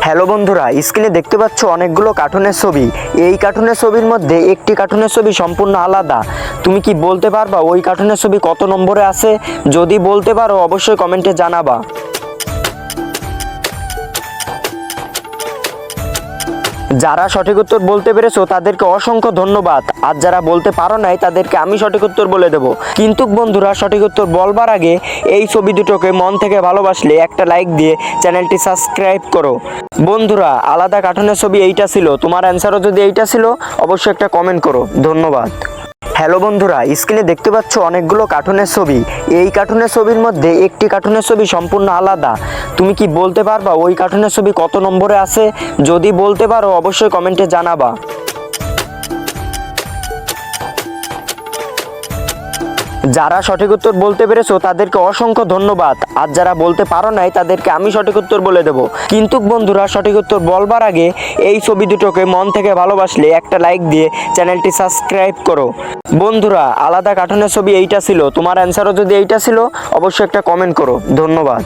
Hello বন্ধুরা, স্ক্রিনে দেখতে পাচ্ছ অনেকগুলো কার্টুনের ছবি। এই কার্টুনের ছবির মধ্যে একটি কার্টুনের ছবি সম্পূর্ণ আলাদা। তুমি কি বলতে পারবা ওই কার্টুনের ছবি কত নম্বরে আছে? যদি বলতে পারো অবশ্যই কমেন্টে জানাবা। যারা সঠিক উত্তর বলতে পেরেছো তাদেরকে অসংখ্য ধন্যবাদ, আর যারা বলতে পারো নাই তাদেরকে আমি সঠিক উত্তর বলে দেব। কিন্তু বন্ধুরা, সঠিক উত্তর বলবার আগে এই ছবি দুটোকে মন থেকে ভালোবাসলে একটা লাইক দিয়ে চ্যানেলটি সাবস্ক্রাইব করো। বন্ধুরা, আলাদা কার্টুনের ছবি এইটা ছিল, তোমার অ্যান্সারও যদি এইটা ছিল অবশ্যই একটা কমেন্ট করো। ধন্যবাদ। হ্যালো বন্ধুরা, স্ক্রিনে দেখতে পাচ্ছ অনেকগুলো কার্টুনের ছবি। এই কার্টুনের ছবির মধ্যে একটি কার্টুনের ছবি সম্পূর্ণ আলাদা। তুমি কি বলতে পারবা ওই কার্টুনের ছবি কত নম্বরে আছে? যদি বলতে পারো অবশ্যই কমেন্টে জানাবা। যারা সঠিক উত্তর বলতে পেরেছো তাদেরকে অসংখ্য ধন্যবাদ, আর যারা বলতে পারো নাই তাদেরকে আমি সঠিক উত্তর বলে দেব। কিন্তু বন্ধুরা, সঠিক উত্তর বলবার আগে এই ছবি দুটোকে মন থেকে ভালোবাসলে একটা লাইক দিয়ে চ্যানেলটি সাবস্ক্রাইব করো। বন্ধুরা, আলাদা কার্টুনের ছবি এইটা ছিল, তোমার অ্যান্সারও যদি এইটা ছিল অবশ্যই একটা কমেন্ট করো। ধন্যবাদ।